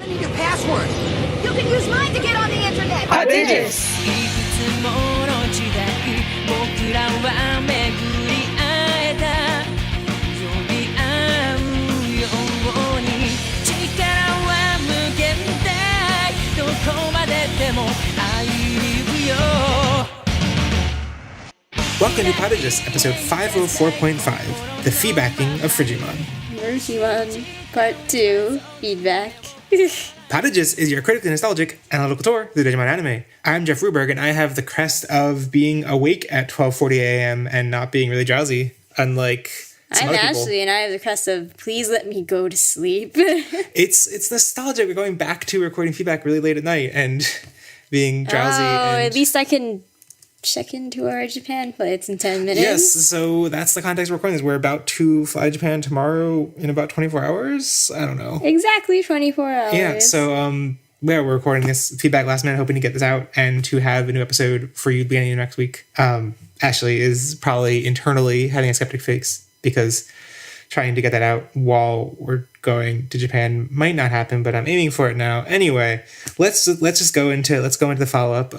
I need your password. You can use mine to get on the internet. Prodigious. いくつもの時代僕らは巡り会えた呼び合うように力は無限大どこまででも愛に行くよ Welcome to Prodigious, episode 504.5, the feedbacking of Frigimon. Merukimon, part 2, feedback. Prodigious is your critically nostalgic analytical tour through Digimon anime. I'm Jeff Ruberg, and I have the crest of being awake at 12:40 a.m. and not being really drowsy, unlike some I'm other people. Ashley, and I have the crest of please let me go to sleep. It's nostalgic. We're going back to recording feedback really late at night and being drowsy. At least I can check into our Japan flights in 10 minutes. Yes, so that's the context we're recording this. We're about to fly to Japan tomorrow in about 24 hours. I don't know. Exactly 24 hours. Yeah, so we're recording this feedback last minute, hoping to get this out and to have a new episode for you beginning of next week. Ashley is probably internally having a skeptic face because trying to get that out while we're going to Japan might not happen, but I'm aiming for it now. Anyway, let's go into the follow up.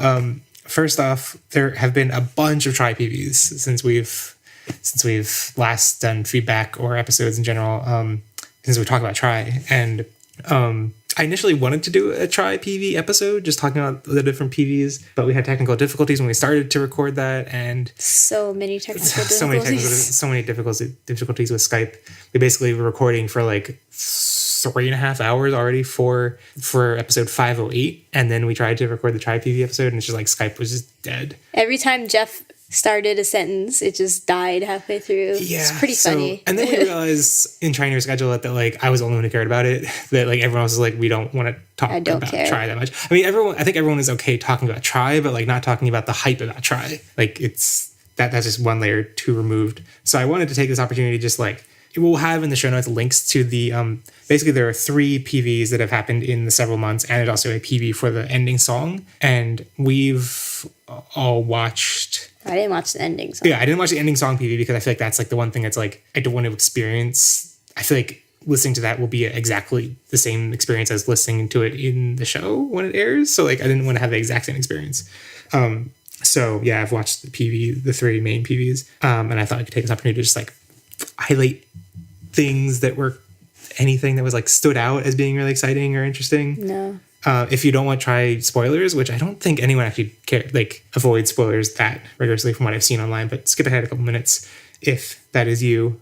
First off, there have been a bunch of Tri PVs since we've last done feedback or episodes in general. Since we talked about Tri, and I initially wanted to do a Tri PV episode, just talking about the different PVs, but we had technical difficulties when we started to record that, and so many difficulties with Skype. We basically were recording for like 3.5 hours already for episode 508, and then we tried to record the Tri PV episode, and it's just like Skype was just dead. Every time Jeff started a sentence, it just died halfway through. Yeah, it's pretty funny. And then we realized in trying to reschedule it that like I was the only one who cared about it. That like everyone else was like, we don't want to talk about Tri that much. I mean, I think everyone is okay talking about Tri, but like not talking about the hype about Tri. Like it's that's just one layer too removed. So I wanted to take this opportunity to just like, we'll have in the show notes links to the basically there are 3 PVs that have happened in the several months, and there's also a PV for the ending song, and we've all watched. I didn't watch the ending song. Yeah, I didn't watch the ending song PV because I feel like that's like the one thing that's like I don't want to experience. I feel like listening to that will be exactly the same experience as listening to it in the show when it airs. So like I didn't want to have the exact same experience. So yeah, I've watched the PV, the 3 main PVs, and I thought I could take this opportunity to just like highlight things that were anything that was like stood out as being really exciting or interesting. No. If you don't want to try spoilers, which I don't think anyone actually cares, like avoid spoilers that rigorously from what I've seen online, but skip ahead a couple minutes if that is you.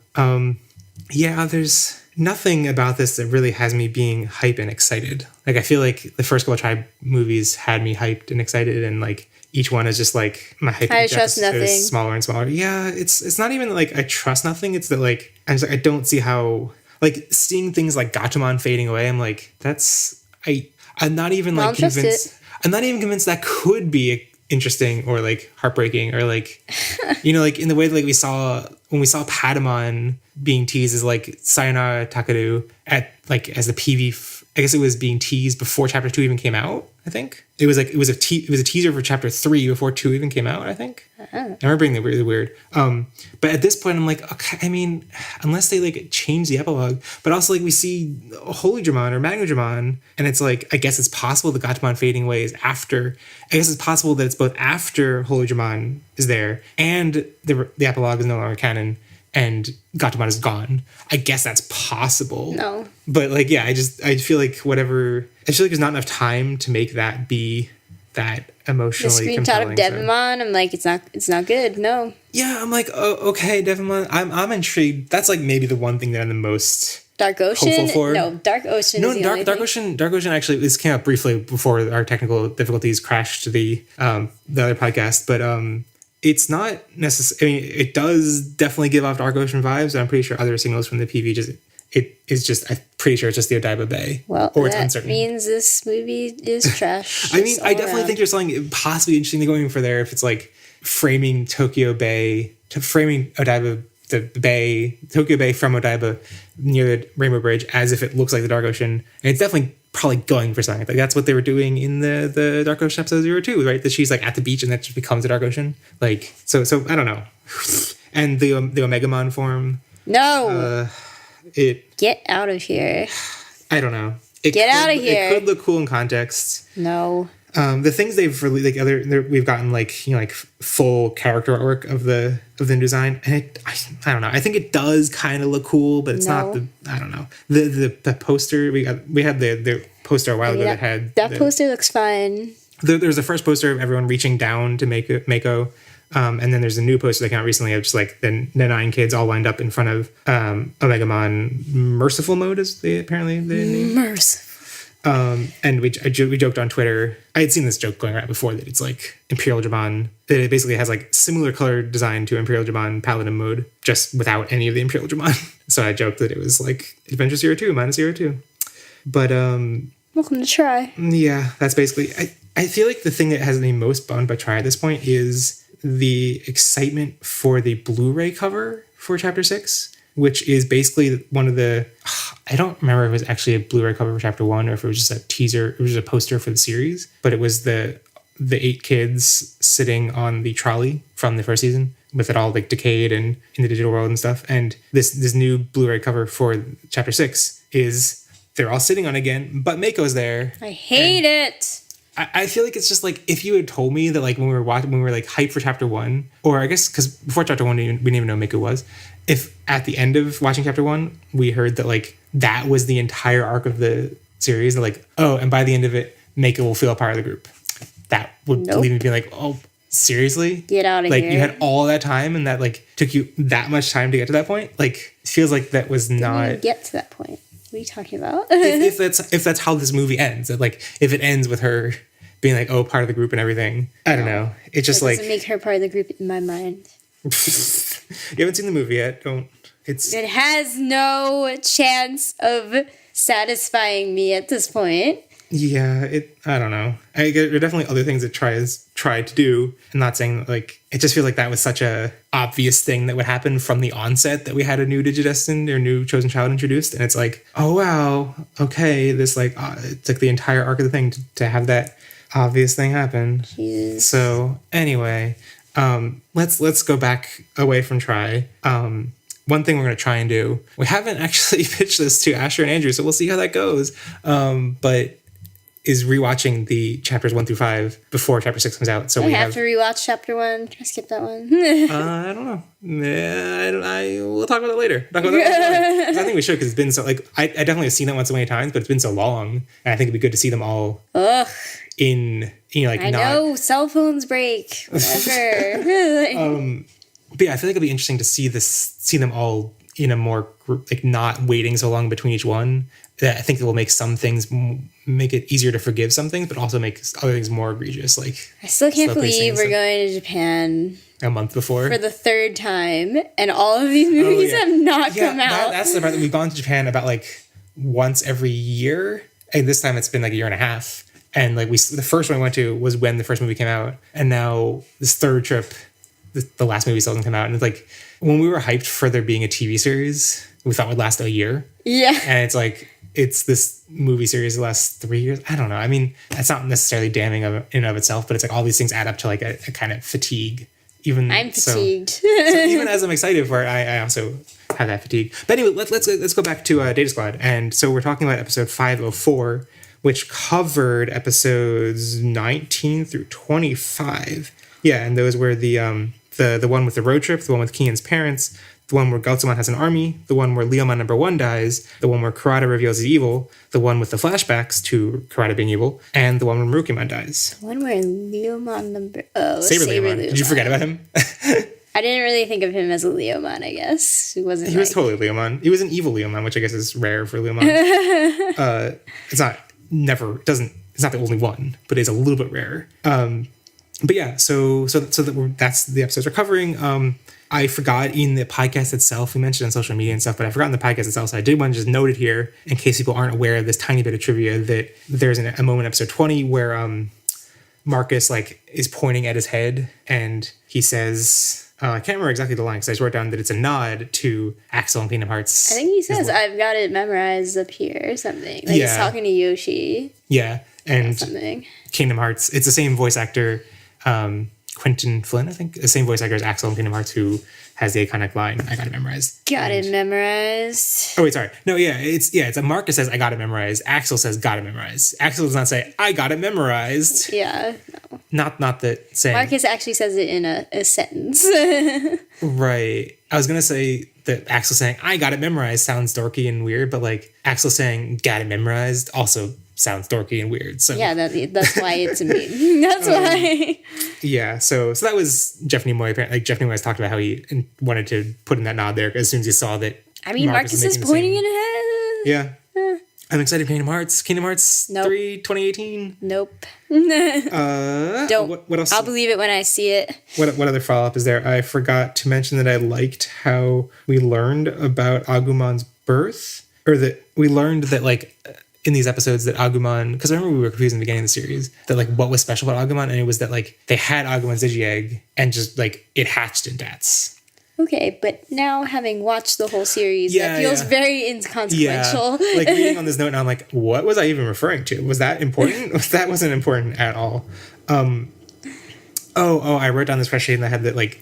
Yeah, there's nothing about this that really has me being hype and excited. Like I feel like the first couple of Tri movies had me hyped and excited, and like each one is just like my hype is smaller and smaller. Yeah, it's not even like I trust nothing. It's that like I don't see how like seeing things like Gatomon fading away. I'm like I'm not even like convinced. I'm not even convinced that could be interesting or like heartbreaking or like you know like in the way that like we saw Patamon being teased as like Sayonara Takaru at like as the PV. I guess it was being teased before chapter 2 even came out. I think it was a teaser for chapter 3 before 2 even came out. I think I remember being really weird. But at this point, I'm like, okay. I mean, unless they like change the epilogue, but also like we see Holy Dramon or Magnadramon, and it's like I guess it's possible the Gatomon fading away is after. I guess it's possible that it's both after Holy Dramon is there and the epilogue is no longer canon. And Gatomon is gone. I guess that's possible. No. But like, yeah, I feel like there's not enough time to make that be that emotionally compelling. The screenshot of Devimon, I'm like, it's not good. No. Yeah, I'm like, oh, okay, Devimon. I'm intrigued. That's like maybe the one thing that I'm the most Dark Ocean? hopeful for. No, Dark Ocean is the only thing. Dark Ocean actually, this came up briefly before our technical difficulties crashed the other podcast, but it's not necessary. I mean, it does definitely give off Dark Ocean vibes, and I'm pretty sure other signals from the PV I'm pretty sure it's just the Odaiba Bay. Well, or it's that uncertain. Means this movie is trash. I mean, I definitely think there's something possibly interesting going for there if it's like framing Tokyo Bay, framing Odaiba, the bay, Tokyo Bay from Odaiba near the Rainbow Bridge as if it looks like the Dark Ocean. And it's definitely probably going for something. Like that's what they were doing in the Dark Ocean episode 02, right? That she's like at the beach and that just becomes the Dark Ocean. Like so I don't know. And the Omegamon form. No. Get out of here. I don't know. Get out of here. It could look cool in context. No. The things they've released, like we've gotten like full character artwork of the new design, and I don't know. I think it does kind of look cool, but it's not the. I don't know. The poster we had the poster a while ago that had that poster looks fun. There's the first poster of everyone reaching down to Mako. And then there's a new poster that came out recently of just like the 9 kids all lined up in front of Omegamon Merciful Mode, is apparently the name. Merciful. And we joked on Twitter. I had seen this joke going around before that it's like Imperial Digimon. That it basically has like similar color design to Imperial Digimon Paladin Mode, just without any of the Imperial Digimon. So I joked that it was like Adventure Zero 2 minus Zero 2. But welcome to Tri. Yeah, that's basically. I feel like the thing that has me most bummed by Tri at this point is the excitement for the Blu-ray cover for Chapter 6, which is basically one of the... I don't remember if it was actually a Blu-ray cover for Chapter 1 or if it was just a teaser. It was just a poster for the series, but it was the 8 kids sitting on the trolley from the first season with it all like decayed and in the digital world and stuff. And this new Blu-ray cover for Chapter 6 is they're all sitting on it again, but Mako's there. I hate it. I feel like it's just like if you had told me that like when we were like hyped for Chapter 1, or I guess because before Chapter 1 we didn't even know Mako was. If at the end of watching Chapter 1 we heard that like that was the entire arc of the series, like, oh, and by the end of it Mako will feel a part of the group, that would leave me be like, oh, seriously? Get out of here. here. Like you had all that time and that like took you that much time to get to that point. Like it feels like that was not Didn't get to that point. What are you talking about? if that's how this movie ends, that like if it ends with her being like, oh, part of the group and everything, I don't know. It just that like doesn't make her part of the group in my mind. You haven't seen the movie yet. It has no chance of satisfying me at this point. Yeah, I don't know. There are definitely other things it tried to do. I'm not saying that, like, it just feels like that was such a obvious thing that would happen from the onset that we had a new Digidestined or new Chosen Child introduced. And it's like, oh, wow, okay, this like, it took the entire arc of the thing to have that obvious thing happen. Jeez. So anyway, let's go back away from Tri. One thing we're going to try and do, we haven't actually pitched this to Asher and Andrew, so we'll see how that goes. But is rewatching the chapters 1 through 5 before Chapter 6 comes out. So I we have to rewatch Chapter 1. Can I skip that one? I don't know. We'll talk about it later. I think we should, because it's been so, like, I definitely have seen that one so many times, but it's been so long, and I think it'd be good to see them all in, like, I know, cell phones break, whatever. But yeah, I feel like it'd be interesting to see them all in a more group, like not waiting so long between each one. I think it will make some things make it easier to forgive some things, but also make other things more egregious. Like I still can't believe we're going to Japan a month before for the 3rd time, and all of these movies have not come out. That's the part that we've gone to Japan about like once every year, and this time it's been like a year and a half. And like the first one we went to was when the first movie came out, and now this 3rd trip, the last movie still hasn't come out. And it's like when we were hyped for there being a TV series, we thought would last a year. Yeah, and it's like. It's this movie series the last 3 years. I don't know. I mean, that's not necessarily damning in and of itself, but it's like all these things add up to like a kind of fatigue. I'm fatigued. So even as I'm excited for it, I also have that fatigue. But anyway, let's go back to Data Squad. And so we're talking about episode 504, which covered episodes 19 through 25. Yeah, and those were the one with the road trip, the one with Kian's parents, the one where Galtzamon has an army, the one where Leomon number 1 dies, the one where Kurata reveals he's evil, the one with the flashbacks to Kurata being evil, and the one where Merukimon dies. The one where Leomon number... Oh, Saber Leomon. Did you forget about him? I didn't really think of him as a Leomon, I guess. He was totally Leomon. He was an evil Leomon, which I guess is rare for Leomon. It's not the only one, but it's a little bit rarer. But yeah, so that's the episodes we're covering. I forgot in the podcast itself, we mentioned on social media and stuff, but I forgot in the podcast itself, so I did want to just note it here in case people aren't aware of this tiny bit of trivia, that there's a moment in episode 20 where Marcus like is pointing at his head and he says, I can't remember exactly the line because I just wrote down that it's a nod to Axel and Kingdom Hearts. I think he says, I've got it memorized up here or something. Like he's talking to Yoshi. Yeah, and something. Kingdom Hearts, it's the same voice actor, Quentin Flynn, I think, the same voice actor as Axel in Kingdom Hearts, who has the iconic line, "I got it memorized." Got it memorized. Oh wait, sorry. No, it's a Marcus says, "I got it memorized." Axel says, "Got it memorized." Axel does not say, "I got it memorized." Yeah. No. Not that saying. Marcus actually says it in a sentence. Right. I was gonna say that Axel saying, "I got it memorized" sounds dorky and weird, but like Axel saying, "Got it memorized" also sounds dorky and weird. So Yeah, that's why it's a meme. That's why. yeah. So that was Jeff Nimoy. Apparently, like Jeff Nimoy has talked about how he wanted to put in that nod there as soon as he saw that. I mean, Marcus is pointing it ahead. Yeah. I'm excited for Kingdom Hearts. Kingdom Hearts Nope. 3, 2018. Nope. Don't. What else? I'll believe it when I see it. What other follow-up is there? I forgot to mention that I liked how we learned about Agumon's birth. Or that we learned that, like, in these episodes that Agumon... Because I remember we were confused in the beginning of the series. That, like, what was special about Agumon? And it was that, like, they had Agumon's Digi-Egg and just, like, it hatched in DATS. Okay, but now having watched the whole series, that feels very inconsequential. Yeah. Like reading on this note, and I'm like, what was I even referring to? Was that important? That wasn't important at all. I wrote down this question in the head that, like,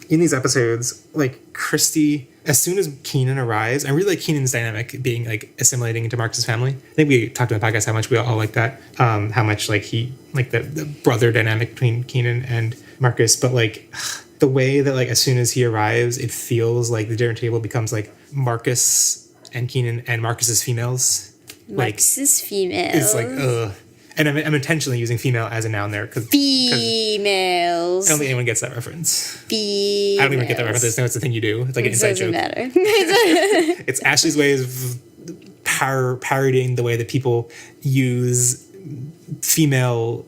in these episodes, like Christy, as soon as Keenan arrives, I really like Keenan's dynamic being like assimilating into Marcus's family. I think we talked about the podcast how much we all like that. How much like he like the brother dynamic between Keenan and Marcus, but like the way that like as soon as he arrives, it feels like the dinner table becomes like Marcus and Keenan and Marcus's females. Marcus's females. It's like ugh. And I'm intentionally using female as a noun there because females. I don't think anyone gets that reference. Females. I don't even get that reference. No, it's the thing you do. It's like an inside joke. Doesn't matter. It's Ashley's way of parodying the way that people use female,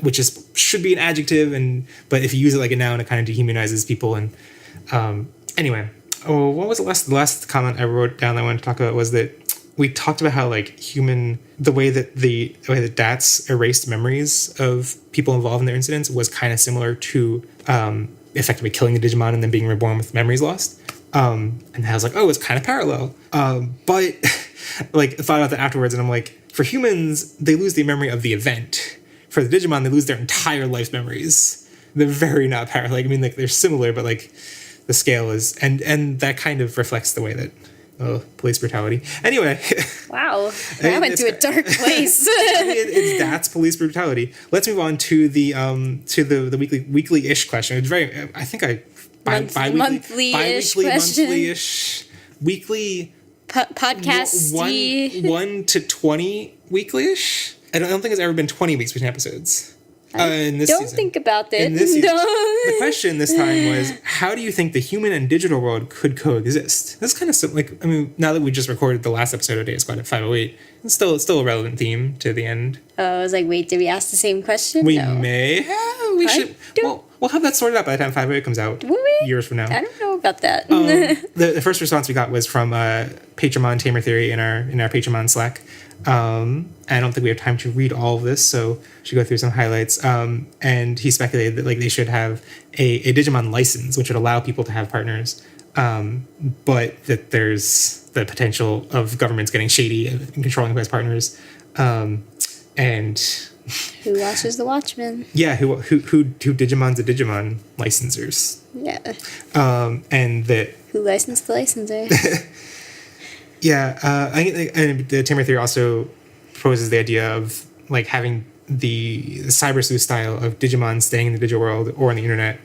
which should be an adjective, but if you use it like a noun, it kind of dehumanizes people. And anyway, what was the last comment I wrote down that I wanted to talk about was that we talked about how like the way that DATS erased memories of people involved in their incidents was kind of similar to effectively killing the Digimon and then being reborn with memories lost. And I was like, oh, it's kind of parallel. But like thought about that afterwards, and I'm like, for humans, they lose the memory of the event. For the Digimon, they lose their entire life's memories. They're very not parallel. Like, I mean, like they're similar, but like the scale is, and that kind of reflects the way that. Oh, police brutality. Anyway. Wow. I went to a dark place. It's DATS police brutality. Let's move on to the weekly-ish question. It's very, I think monthly-ish, weekly podcasty 1 to 20 weekly-ish. I don't think it's ever been 20 weeks between episodes. In this don't season. Think about it. In this season. The question this time was, how do you think the human and digital world could coexist? That's kind of like, I mean, now that we just recorded the last episode of Data Squad at 508, it's still a relevant theme to the end. I was like, wait, did we ask the same question? We may have. We should. We'll have that sorted out by the time 508 comes out. Will we? Years from now. I don't know about that. The first response we got was from Patreon Tamer Theory in our Patreon Slack. I don't think we have time to read all of this, so we should go through some highlights. And he speculated that like they should have a Digimon license, which would allow people to have partners, but that there's the potential of governments getting shady and controlling who has partners. And who watches the Watchmen? Yeah, who Digimon's a Digimon licensors? Yeah. And that who licensed the licensor? Yeah, I think and the Tamer Theory also proposes the idea of like having the cyber sleuth style of Digimon staying in the digital world or on the internet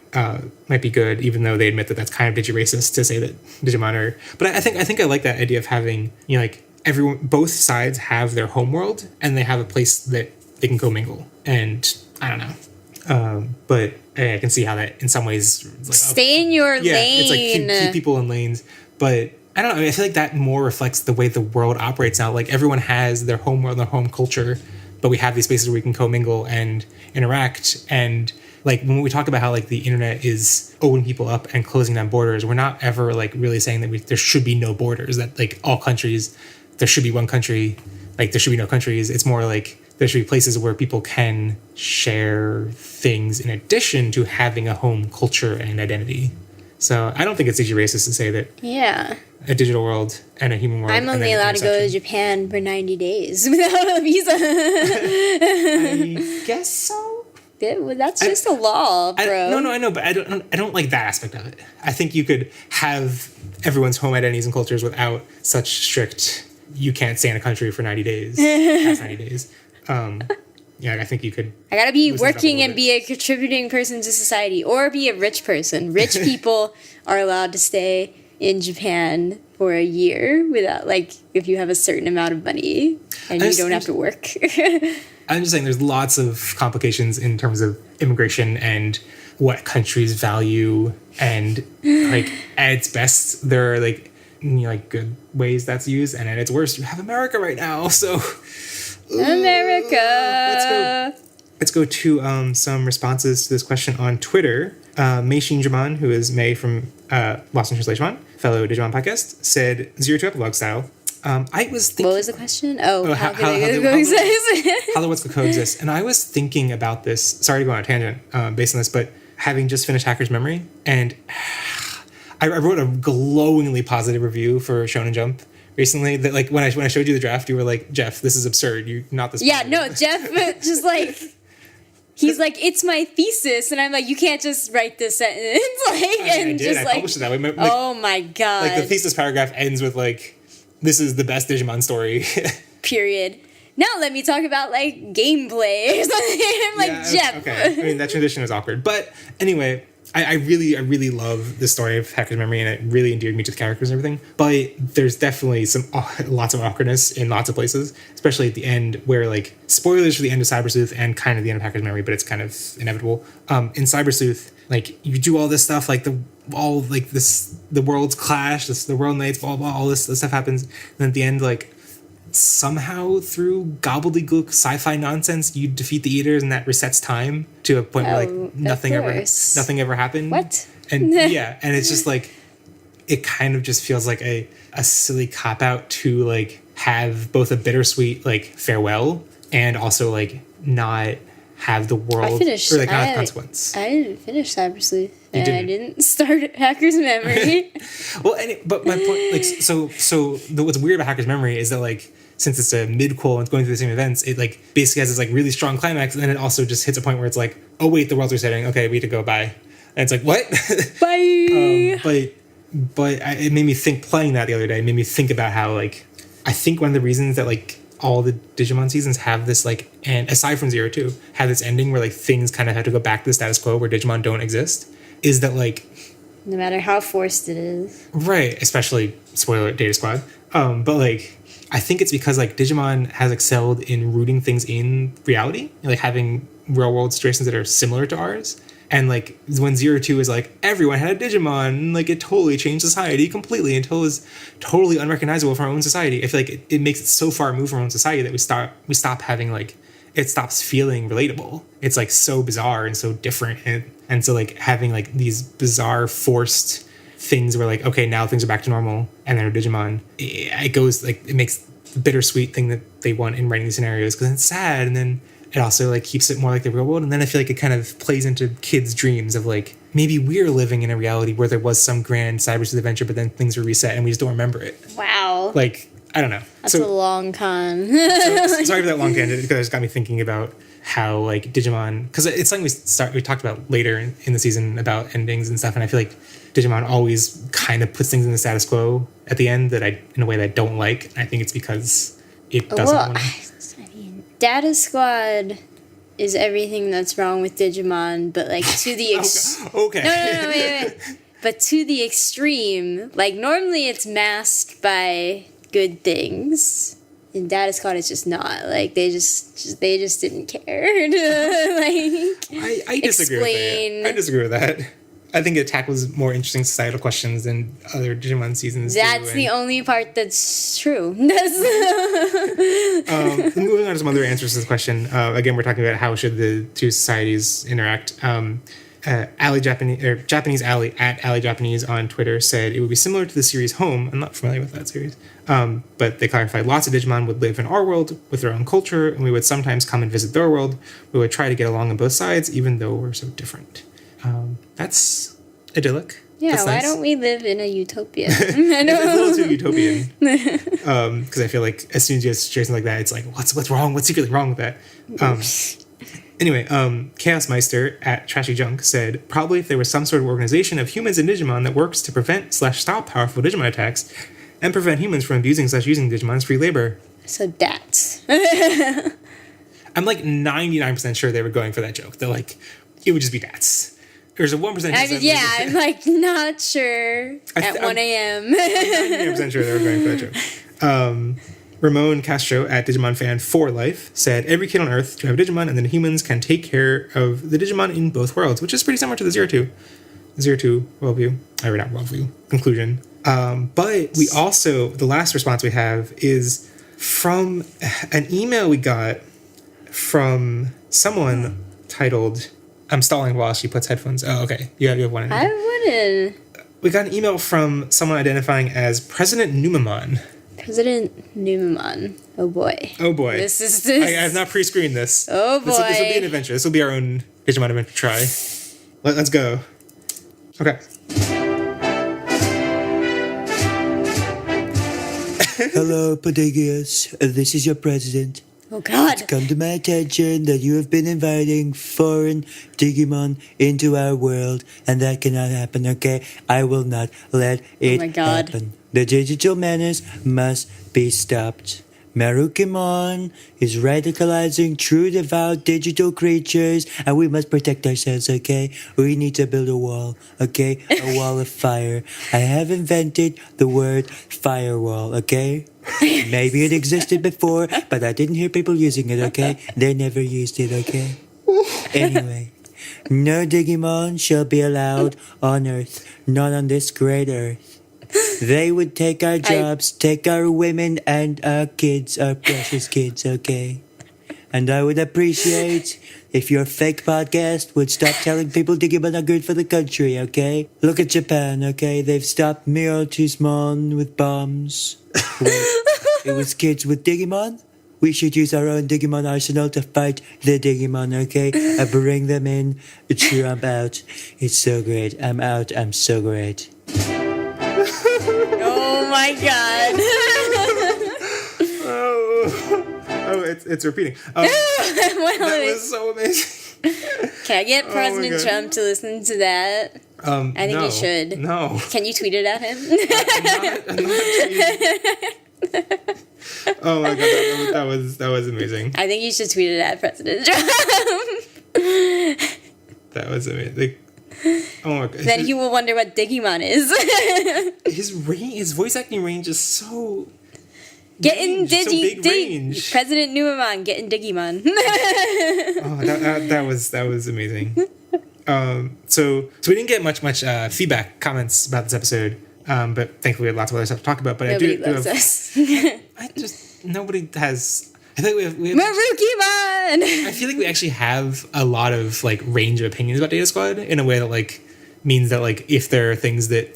might be good, even though they admit that that's kind of digi-racist to say that Digimon are. But I think I like that idea of having, you know, like both sides have their home world and they have a place that they can commingle. And I don't know, but I can see how that in some ways like, stay in your lane. It's like keep people in lanes, but. I don't know. I mean, I feel like that more reflects the way the world operates now. Like everyone has their home world, their home culture, but we have these spaces where we can commingle and interact. And like when we talk about how like the internet is opening people up and closing down borders, we're not ever like really saying that there should be no borders. That like all countries, there should be one country. Like there should be no countries. It's more like there should be places where people can share things in addition to having a home culture and identity. So I don't think it's digi-racist to say that. Yeah. A digital world and a human world. I'm only allowed to go to Japan for 90 days without a visa. I guess so. That's just a law, bro. No, I know, but I don't like that aspect of it. I think you could have everyone's home identities and cultures without such strict. You can't stay in a country for 90 days. Past 90 days. Yeah, I think you could. I gotta be working and be a contributing person to society, or be a rich person. Rich people are allowed to stay in Japan for a year without, like, if you have a certain amount of money and you don't have to work. I'm just saying there's lots of complications in terms of immigration and what countries value, and like at its best there are like good ways that's used, and at its worst you have America right now. So America. Let's go to some responses to this question on Twitter. Mei Shinjamon, who is Mei from Lost in Translation, fellow Digimon podcast, said 02 epilogue style. I was thinking, what was the question? Oh, how the what's the coexist? And I was thinking about this. Sorry to go on a tangent based on this, but having just finished Hacker's Memory, and I wrote a glowingly positive review for Shonen Jump recently. That like when I showed you the draft, you were like, Jeff, this is absurd. You're not this. Yeah, no, Jeff just like. He's like, it's my thesis, and I'm like, you can't just write this sentence, like, and just like, published it that way. Like, oh my god! Like the thesis paragraph ends with like, "This is the best Digimon story." Period. Now let me talk about like gameplay or something. I'm like, Jeff. Okay. I mean, that transition is awkward, but anyway, I really love the story of Hacker's Memory, and it really endeared me to the characters and everything. But there's definitely lots of awkwardness in lots of places, especially at the end, where like spoilers for the end of Cyber Sleuth and kind of the end of Hacker's Memory, but it's kind of inevitable. In Cyber Sleuth, like you do all this stuff, like the worlds clash, the world nights, blah blah, all this stuff happens, and then at the end, like somehow through gobbledygook sci-fi nonsense, you defeat the Eaters, and that resets time to a point where like nothing ever happened. What? And yeah, and it's just like it kind of just feels like a silly cop out to like have both a bittersweet like farewell and also like not have the world or like not have consequence. I didn't finish Cyber Sleuth, and I didn't start Hacker's Memory. Well, but my point, like, so what's weird about Hacker's Memory is that like, since it's a mid-quel and it's going through the same events, it like basically has this like really strong climax, and then it also just hits a point where it's like, oh wait, the world's resetting. Okay, we need to go. Bye. And it's like, what? Bye. But it made me think. Playing that the other day, it made me think about how like I think one of the reasons that like all the Digimon seasons have this like, and aside from 02, have this ending where like things kind of have to go back to the status quo where Digimon don't exist, is that like no matter how forced it is, right? Especially spoiler Data Squad. But like. I think it's because like Digimon has excelled in rooting things in reality, like having real world situations that are similar to ours. And like when 02 is like everyone had a Digimon, and like it totally changed society completely until it was totally unrecognizable from our own society. I feel like it makes it so far removed from our own society that we stop having like it stops feeling relatable. It's like so bizarre and so different, and so like having like these bizarre forced things where like, okay, now things are back to normal, and then Digimon, it goes like, it makes the bittersweet thing that they want in writing these scenarios, because it's sad, and then it also like keeps it more like the real world, and then I feel like it kind of plays into kids' dreams of like, maybe we're living in a reality where there was some grand Cyber Sleuth adventure, but then things were reset and we just don't remember it. Wow. Like, I don't know. That's a long con. Sorry for that long tangent, because it's got me thinking about how like Digimon, because it's something we talked about later in the season about endings and stuff, and I feel like Digimon always kind of puts things in the status quo at the end that in a way that I don't like. I think it's because it doesn't want to. I mean, Data Squad is everything that's wrong with Digimon, but like to the okay. No, wait. But to the extreme, like normally it's masked by good things. In Data Squad, it's just not. Like they just didn't care to like. I disagree with that. I disagree with that. I think it tackles more interesting societal questions than other Digimon seasons. That's the only part that's true. Moving on to some other answers to this question. Again, we're talking about how should the two societies interact. Japanese Alley at Alley Japanese on Twitter said it would be similar to the series Home. I'm not familiar with that series, but they clarified lots of Digimon would live in our world with their own culture, and we would sometimes come and visit their world. We would try to get along on both sides, even though we're so different. That's idyllic. Yeah, that's why nice. don't we live in a utopia? It's a little too utopian. Because I feel like as soon as you have situations like that, it's like, what's wrong? What's secretly wrong with that? Anyway, Chaos Meister at Trashy Junk said, probably if there was some sort of organization of humans and Digimon that works to prevent/stop powerful Digimon attacks and prevent humans from abusing/using Digimon as free labor. So that's. I'm like 99% sure they were going for that joke. They're like, it would just be DATs. There's a 1% chance. I'm like not sure at 1 a.m. I'm 99% sure they were going for that joke. Ramon Castro at Digimon Fan for Life said, every kid on Earth to have Digimon, and then humans can take care of the Digimon in both worlds, which is pretty similar to the 0-2 worldview. Or not worldview, conclusion. But we also, the last response we have is from an email we got from someone titled, I'm stalling while she puts headphones. Oh, okay. You have one. I wouldn't. We got an email from someone identifying as President Numamon. President Numamon. Oh boy. Oh boy. This. I have not pre-screened this. Oh boy. This will be an adventure. This will be our own Digimon adventure try. Let's go. Okay. Hello, Podigius. This is your president. Oh god. It's come to my attention that you have been inviting foreign Digimon into our world, and that cannot happen, okay? I will not let it my God. happen. The digital menace must be stopped. Merukimon is radicalizing true devout digital creatures, and we must protect ourselves, okay? We need to build a wall, okay? A wall of fire. I have invented the word firewall, okay? Maybe it existed before, but I didn't hear people using it, okay? They never used it, okay? Anyway, no Digimon shall be allowed on Earth, not on this great Earth. They would take our jobs, take our women and our kids, our precious kids, okay? And I would appreciate if your fake podcast would stop telling people Digimon are good for the country, okay? Look at Japan, okay? They've stopped Merukimon with bombs. Wait, it was kids with Digimon? We should use our own Digimon arsenal to fight the Digimon, okay? I bring them in, Trump out. It's so great. I'm out. I'm so great. Oh my god. Oh, it's repeating. Well, That was so amazing. can I get my President God. Trump to listen to that? I think no, you should. No. Can you tweet it at him? I'm not tweeting. Oh my god, that was amazing. I think you should tweet it at President Trump. That was amazing. Like, oh my god. Then he will wonder what Digimon is. His voice acting range is so Get in big range. President Numamon, get in Digimon. Oh, that was amazing. So we didn't get much feedback, comments about this episode, but thankfully we had lots of other stuff to talk about. But Nobody I do loves have, us. nobody has. I think we have Merukimon! I feel like we actually have a lot of like range of opinions about Data Squad in a way that like means that like if there are things that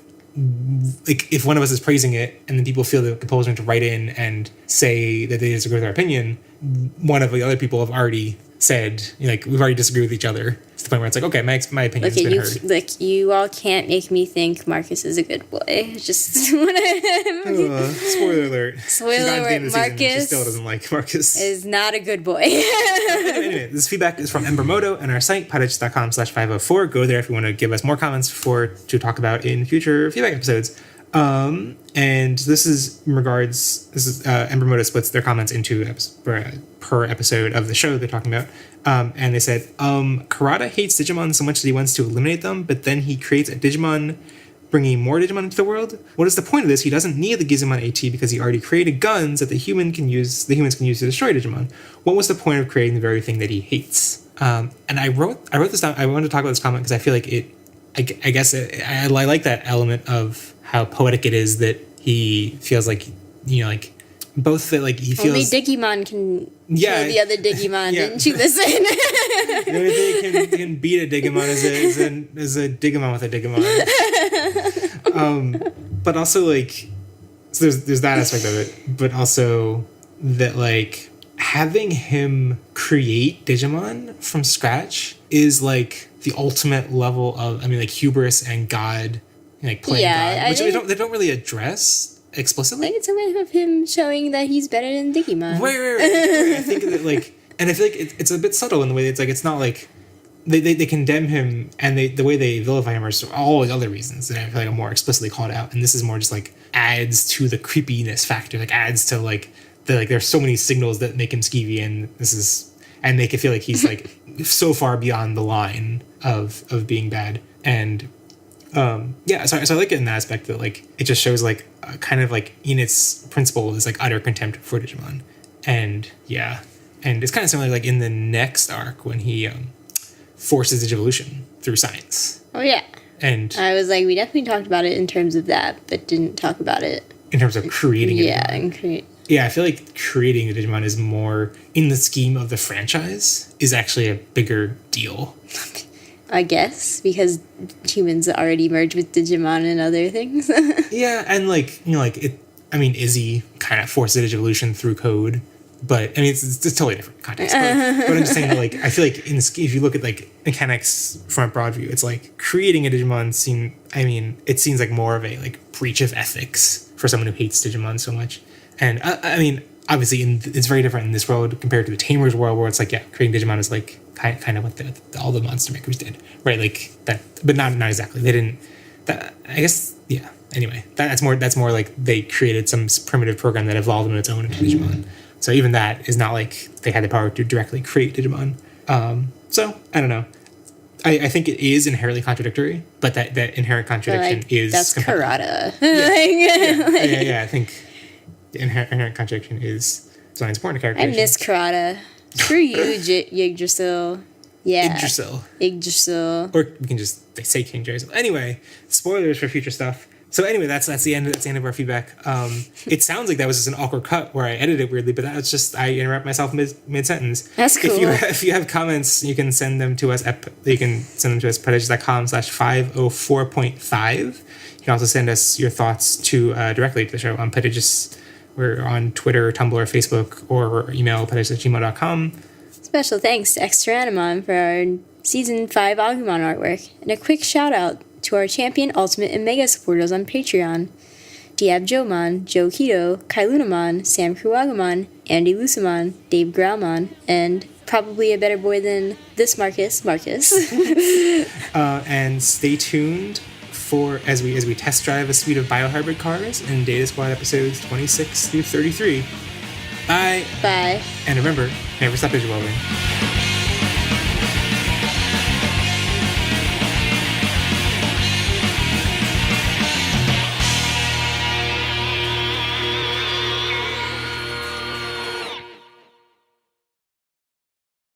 like if one of us is praising it and then people feel the compulsion to write in and say that they disagree with our opinion, one of the other people have already said, like, we've already disagreed with each other. It's the point where it's like, okay, my opinion has been heard. Look, you all can't make me think Marcus is a good boy. Just want to... Spoiler alert. Spoiler She's not at the end alert, of the season, she Marcus still doesn't like Marcus. is not a good boy. Anyway, this feedback is from Embermoto and our site, poditch.com/504. Go there if you want to give us more comments to talk about in future feedback episodes. And this is Embermoto splits their comments into per episode of the show they're talking about. And they said, Karada hates Digimon so much that he wants to eliminate them, but then he creates a Digimon bringing more Digimon into the world. What is the point of this? He doesn't need the Gizmon AT because he already created guns that the humans can use to destroy Digimon. What was the point of creating the very thing that he hates? And I wrote this down. I wanted to talk about this comment because I feel like I like that element of how poetic it is that he feels like, like both that like he feels Only Digimon can kill the other Digimon. Yeah. Didn't you listen? The only thing that can beat a Digimon is a Digimon with a Digimon. But also like, so there's that aspect of it, but also that like having him create Digimon from scratch is like the ultimate level of, like hubris and God, like playing God, which they don't really address explicitly. Like it's a way of him showing that he's better than Digimon. Right. I think that like, And I feel like it's a bit subtle in the way that it's not like they condemn him, and the way they vilify him are all other reasons that I feel like are more explicitly called out. And this is more just like adds to the creepiness factor, like adds to like there's so many signals that make him skeevy, and make it feel like he's like so far beyond the line of being bad. And so I like it in that aspect that like it just shows like kind of like in its principle is like utter contempt for Digimon. And it's kind of similar like in the next arc when he forces Digivolution through science. Oh yeah. And I was like, we definitely talked about it in terms of that, but didn't talk about it in terms of creating a yeah, Digimon. and create. Yeah, I feel like creating a Digimon is more in the scheme of the franchise is actually a bigger deal. I guess because humans already merged with Digimon and other things. Yeah, and like Izzy kind of forced Digivolution through code, but I mean it's totally different context. But I'm just saying that like I feel like if you look at like mechanics from a broad view, it's like creating a Digimon it seems like more of a like breach of ethics for someone who hates Digimon so much. And I mean obviously it's very different in this world compared to the Tamers world, where it's like creating Digimon is like kind of what all the monster makers did, right? Like that, but not exactly. They didn't. That I guess yeah. Anyway, that's more like they created some primitive program that evolved on its own into Digimon. So even that is not like they had the power to directly create Digimon. So I don't know. I think it is inherently contradictory, but that inherent contradiction is that's compatible. Karada. Yeah. I think the inherent contradiction is something that's important to I characterization. miss Karada. Screw you, Yggdrasil. Yeah. Yggdrasil. Or we can just say King Jason. Anyway, spoilers for future stuff. So anyway, that's the end of our feedback. It sounds like that was just an awkward cut where I edited it weirdly, but that was just I interrupt myself mid sentence. That's cool. If you have comments, you can send them to us at pediges.com/504.5. You can also send us your thoughts directly to the show on Pediges. We're on Twitter, Tumblr, Facebook, or email pediges@gmail.com. Special thanks to Exteranimon for our Season 5 Agumon artwork, and a quick shout out to our Champion, Ultimate, and Mega supporters on Patreon: Diab Jomon, Joe Keto, Kailunamon, Sam Kruagumon, Andy Lucimon, Dave Graumon, and probably a better boy than this Marcus. And stay tuned for as we test drive a suite of biohybrid cars in Data Squad episodes 26 through 33. Bye. Bye. And remember, never stop visualizing.